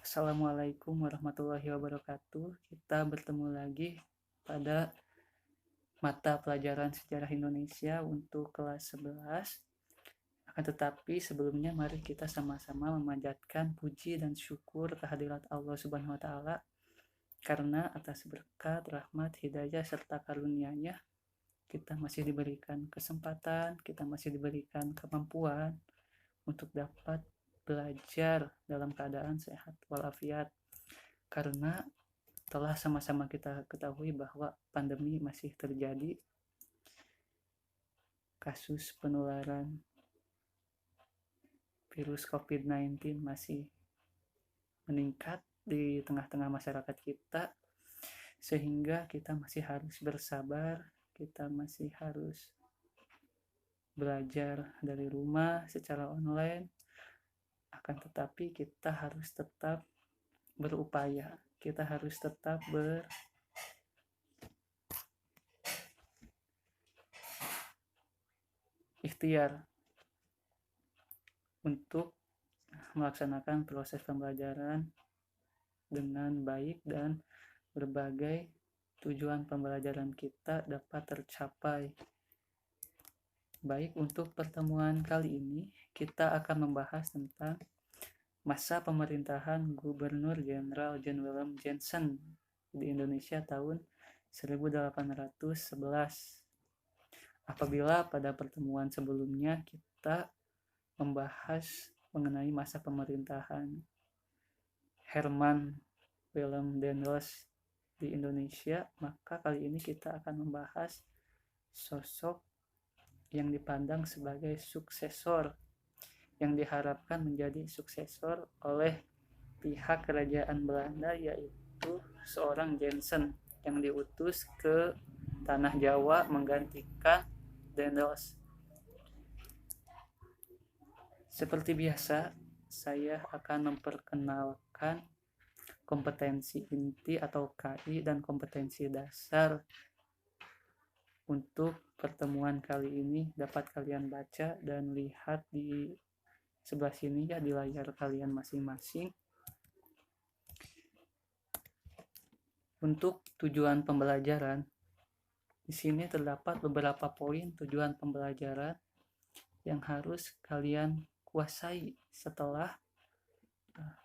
Assalamualaikum warahmatullahi wabarakatuh. Kita bertemu lagi pada mata pelajaran Sejarah Indonesia untuk kelas 11. Akan tetapi sebelumnya mari kita sama-sama memanjatkan puji dan syukur kehadirat Allah Subhanahu wa taala karena atas berkat, rahmat, hidayah serta karunia-Nya kita masih diberikan kesempatan, kita masih diberikan kemampuan untuk dapat belajar dalam keadaan sehat walafiat, karena telah sama-sama kita ketahui bahwa pandemi masih terjadi, kasus penularan virus COVID-19 masih meningkat di tengah-tengah masyarakat kita, sehingga kita masih harus bersabar, kita masih harus belajar dari rumah secara online. Akan tetapi kita harus tetap berupaya, kita harus tetap berikhtiar untuk melaksanakan proses pembelajaran dengan baik dan berbagai tujuan pembelajaran kita dapat tercapai. Baik, untuk pertemuan kali ini kita akan membahas tentang masa pemerintahan Gubernur Jenderal John William Johnson di Indonesia tahun 1811. Apabila pada pertemuan sebelumnya kita membahas mengenai masa pemerintahan Herman Willem Daniels di Indonesia, maka kali ini kita akan membahas sosok yang dipandang sebagai suksesor, yang diharapkan menjadi suksesor oleh pihak kerajaan Belanda, yaitu seorang Jensen yang diutus ke tanah Jawa menggantikan Daniels. Seperti biasa, saya akan memperkenalkan kompetensi inti atau KI dan kompetensi dasar untuk pertemuan kali ini. Dapat kalian baca dan lihat di sebelah sini ya, di layar kalian masing-masing. Untuk tujuan pembelajaran, di sini terdapat beberapa poin tujuan pembelajaran yang harus kalian kuasai setelah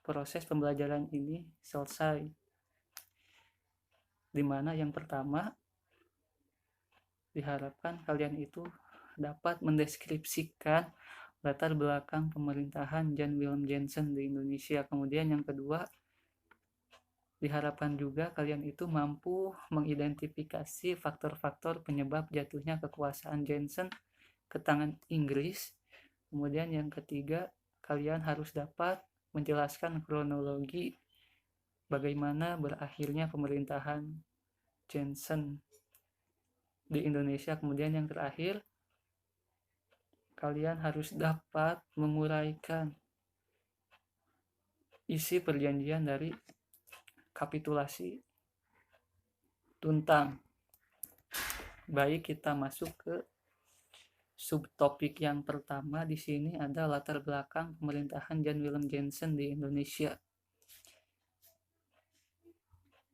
proses pembelajaran ini selesai. Dimana yang pertama, diharapkan kalian itu dapat mendeskripsikan latar belakang pemerintahan John William Johnson di Indonesia. Kemudian yang kedua, diharapkan juga kalian itu mampu mengidentifikasi faktor-faktor penyebab jatuhnya kekuasaan Johnson ke tangan Inggris. Kemudian yang ketiga, kalian harus dapat menjelaskan kronologi bagaimana berakhirnya pemerintahan Johnson di Indonesia. Kemudian yang terakhir, kalian harus dapat menguraikan isi perjanjian dari kapitulasi Tuntang. Baik, kita masuk ke subtopik yang pertama. Di sini ada latar belakang pemerintahan John William Johnson di Indonesia.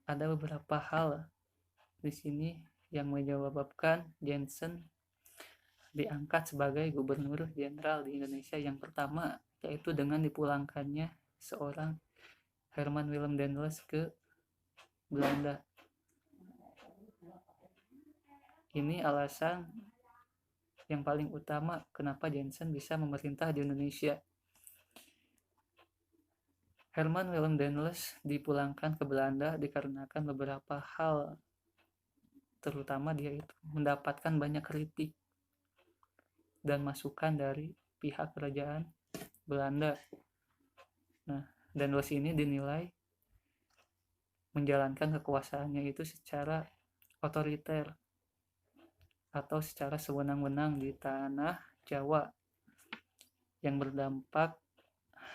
Ada beberapa hal di sini yang menyebabkan Johnson diangkat sebagai gubernur jenderal di Indonesia. Yang pertama, yaitu dengan dipulangkannya seorang Herman Willem Daniels ke Belanda. Ini alasan yang paling utama kenapa Johnson bisa memerintah di Indonesia. Herman Willem Daniels dipulangkan ke Belanda dikarenakan beberapa hal, terutama dia itu mendapatkan banyak kritik dan masukan dari pihak kerajaan Belanda. Nah, Daniels ini dinilai menjalankan kekuasaannya itu secara otoriter atau secara sewenang-wenang di tanah Jawa, yang berdampak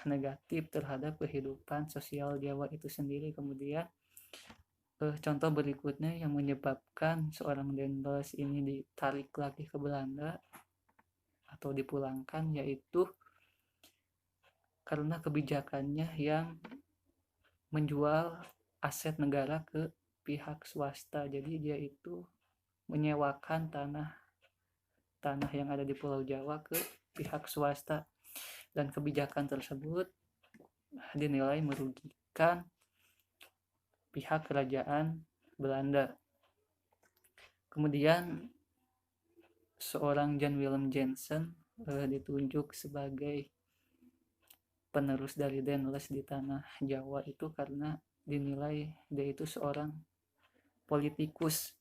negatif terhadap kehidupan sosial Jawa itu sendiri. Kemudian contoh berikutnya yang menyebabkan seorang Daniels ini ditarik lagi ke Belanda atau dipulangkan, yaitu karena kebijakannya yang menjual aset negara ke pihak swasta. Jadi dia itu menyewakan tanah yang ada di Pulau Jawa ke pihak swasta, dan kebijakan tersebut dinilai merugikan pihak kerajaan Belanda. Kemudian seorang Jan Willem Jansen ditunjuk sebagai penerus dari Den Les di tanah Jawa itu karena dinilai dia itu seorang politikus.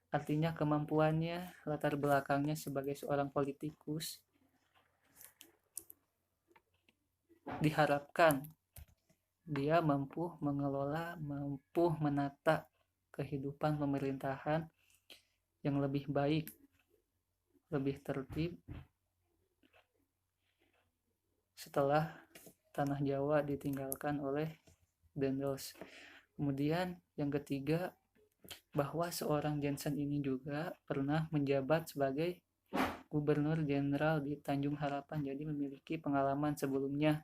Artinya kemampuannya, latar belakangnya sebagai seorang politikus diharapkan dia mampu mengelola, mampu menata kehidupan pemerintahan yang lebih baik, lebih tertib setelah tanah Jawa ditinggalkan oleh Den Les. Kemudian yang ketiga, bahwa seorang Jansen ini juga pernah menjabat sebagai Gubernur Jenderal di Tanjung Harapan, jadi memiliki pengalaman sebelumnya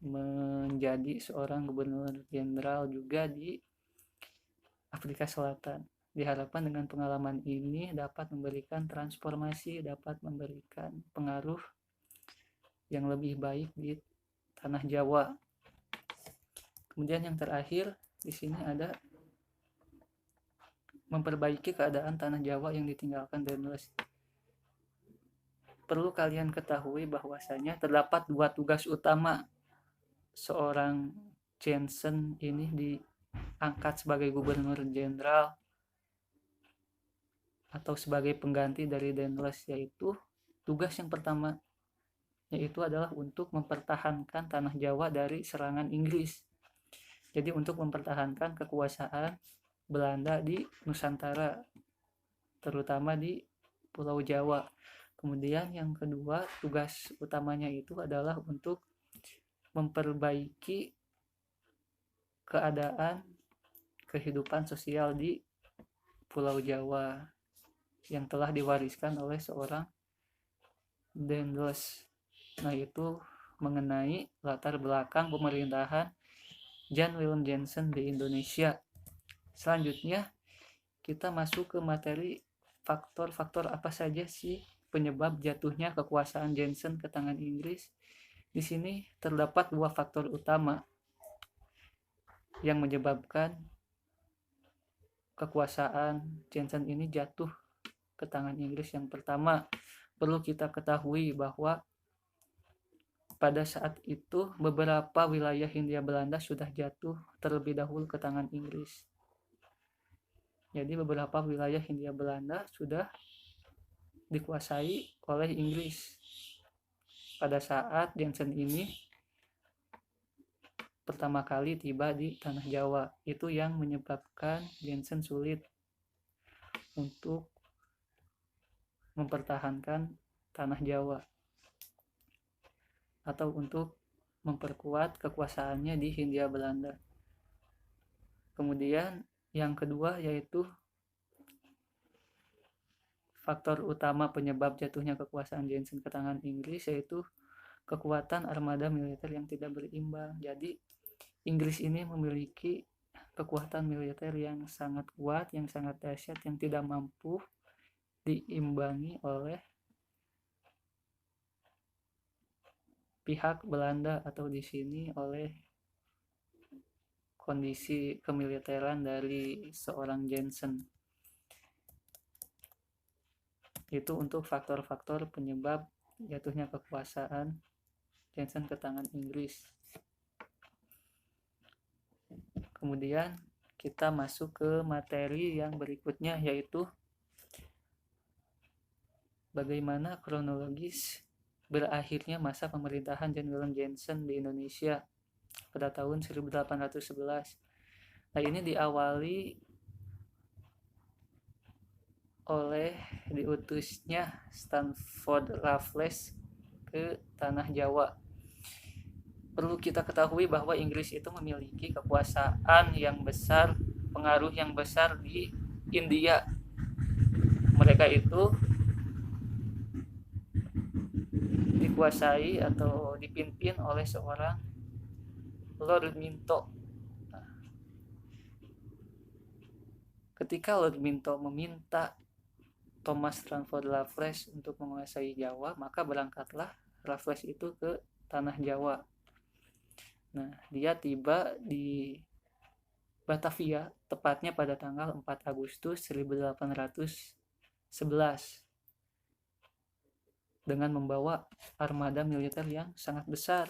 menjadi seorang Gubernur Jenderal juga di Afrika Selatan. Diharapkan dengan pengalaman ini dapat memberikan transformasi, dapat memberikan pengaruh yang lebih baik di tanah Jawa. Kemudian yang terakhir di sini ada memperbaiki keadaan tanah Jawa yang ditinggalkan Den Les. Perlu kalian ketahui bahwasanya terdapat dua tugas utama seorang Jansen ini diangkat sebagai Gubernur Jenderal atau sebagai pengganti dari Den Les, yaitu tugas yang pertama yaitu adalah untuk mempertahankan tanah Jawa dari serangan Inggris. Jadi untuk mempertahankan kekuasaan Belanda di Nusantara, terutama di Pulau Jawa. Kemudian yang kedua, tugas utamanya itu adalah untuk memperbaiki keadaan kehidupan sosial di Pulau Jawa yang telah diwariskan oleh seorang Den Les. Nah, itu mengenai latar belakang pemerintahan Jan Willem Jansen di Indonesia. Selanjutnya kita masuk ke materi faktor-faktor apa saja sih penyebab jatuhnya kekuasaan Jansen ke tangan Inggris. Di sini terdapat dua faktor utama yang menyebabkan kekuasaan Jansen ini jatuh ke tangan Inggris. Yang pertama, perlu kita ketahui bahwa pada saat itu beberapa wilayah Hindia Belanda sudah jatuh terlebih dahulu ke tangan Inggris. Jadi beberapa wilayah Hindia Belanda sudah dikuasai oleh Inggris pada saat Jansen ini pertama kali tiba di tanah Jawa. Itu yang menyebabkan Jansen sulit untuk mempertahankan tanah Jawa atau untuk memperkuat kekuasaannya di Hindia Belanda. Kemudian yang kedua yaitu faktor utama penyebab jatuhnya kekuasaan Jansen ke tangan Inggris yaitu kekuatan armada militer yang tidak berimbang. Jadi Inggris ini memiliki kekuatan militer yang sangat kuat, yang sangat dahsyat, yang tidak mampu diimbangi oleh pihak Belanda atau di sini oleh kondisi kemiliteran dari seorang Jansen. Itu untuk faktor-faktor penyebab jatuhnya kekuasaan Jansen ke tangan Inggris. Kemudian kita masuk ke materi yang berikutnya yaitu bagaimana kronologis berakhirnya masa pemerintahan Jan Willem Jansen di Indonesia pada tahun 1811. Nah, ini diawali oleh diutusnya Stafford Raffles ke tanah Jawa. Perlu kita ketahui bahwa Inggris itu memiliki kekuasaan yang besar, pengaruh yang besar di India. Mereka itu dikuasai atau dipimpin oleh seorang Lord Minto. Ketika Lord Minto meminta Thomas Stamford Raffles untuk menguasai Jawa, maka berangkatlah Raffles itu ke tanah Jawa. Nah, dia tiba di Batavia tepatnya pada tanggal 4 Agustus 1811 dengan membawa armada militer yang sangat besar.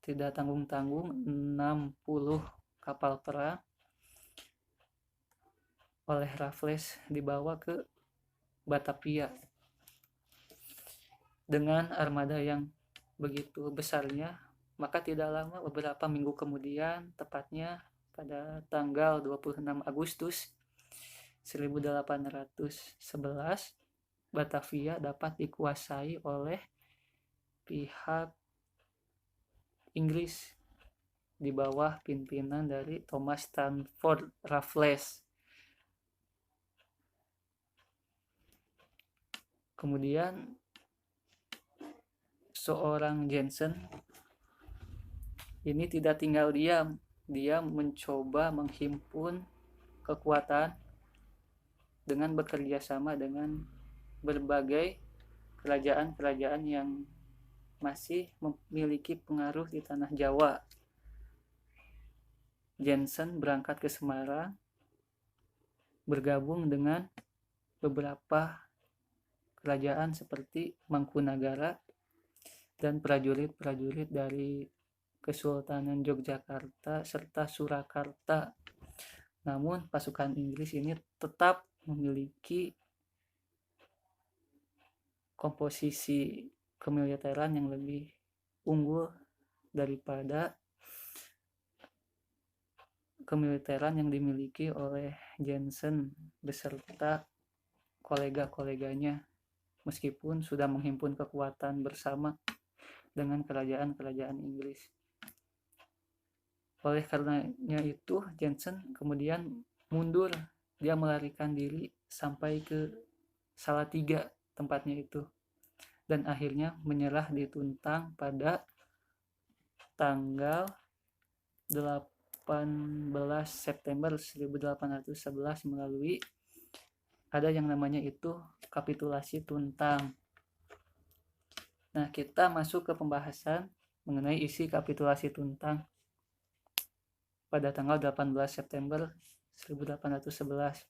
Tidak tanggung-tanggung 60 kapal perang oleh Raffles dibawa ke Batavia. Dengan armada yang begitu besarnya, maka tidak lama beberapa minggu kemudian, tepatnya pada tanggal 26 Agustus 1811, Batavia dapat dikuasai oleh pihak Inggris di bawah pimpinan dari Thomas Stamford Raffles. Kemudian seorang Jensen ini tidak tinggal diam, dia mencoba menghimpun kekuatan dengan bekerja sama dengan berbagai kerajaan-kerajaan yang masih memiliki pengaruh di tanah Jawa. Jensen berangkat ke Semarang, bergabung dengan beberapa kerajaan seperti Mangkunagara dan prajurit-prajurit dari Kesultanan Yogyakarta serta Surakarta. Namun pasukan Inggris ini tetap memiliki komposisi kemiliteran yang lebih unggul daripada kemiliteran yang dimiliki oleh Jensen beserta kolega-koleganya, meskipun sudah menghimpun kekuatan bersama dengan kerajaan-kerajaan Inggris. Oleh karenanya itu, Jensen kemudian mundur, dia melarikan diri sampai ke Salatiga tempatnya itu, dan akhirnya menyerah di Tuntang pada tanggal 18 September 1811 melalui ada yang namanya itu kapitulasi Tuntang. Nah, kita masuk ke pembahasan mengenai isi kapitulasi Tuntang pada tanggal 18 September 1811.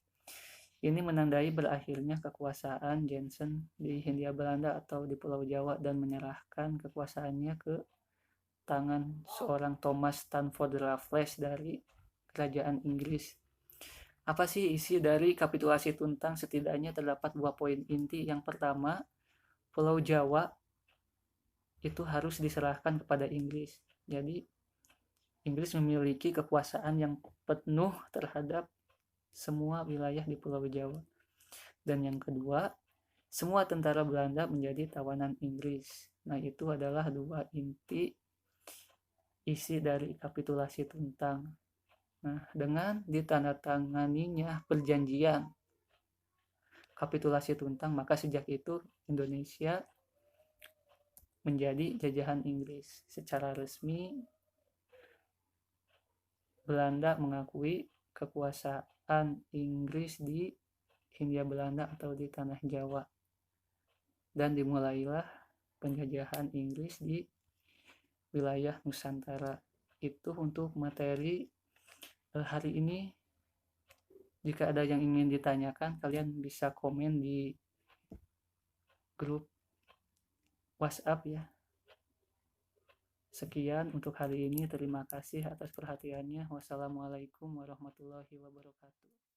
Ini menandai berakhirnya kekuasaan Jensen di Hindia Belanda atau di Pulau Jawa dan menyerahkan kekuasaannya ke tangan seorang Thomas Stamford Raffles dari kerajaan Inggris. Apa sih isi dari kapitulasi Tuntang? Setidaknya terdapat 2 poin inti. Yang pertama, Pulau Jawa itu harus diserahkan kepada Inggris. Jadi Inggris memiliki kekuasaan yang penuh terhadap semua wilayah di Pulau Jawa. Dan yang kedua, semua tentara Belanda menjadi tawanan Inggris. Nah, itu adalah 2 inti isi dari kapitulasi Tuntang. Nah, dengan ditandatanganinya perjanjian kapitulasi Tuntang, maka sejak itu Indonesia menjadi jajahan Inggris. Secara resmi, Belanda mengakui kekuasaan Inggris di Hindia Belanda atau di tanah Jawa. Dan dimulailah penjajahan Inggris di wilayah Nusantara. Itu untuk materi hari ini. Jika ada yang ingin ditanyakan, kalian bisa komen di grup WhatsApp ya. Sekian untuk hari ini. Terima kasih atas perhatiannya. Wassalamualaikum warahmatullahi wabarakatuh.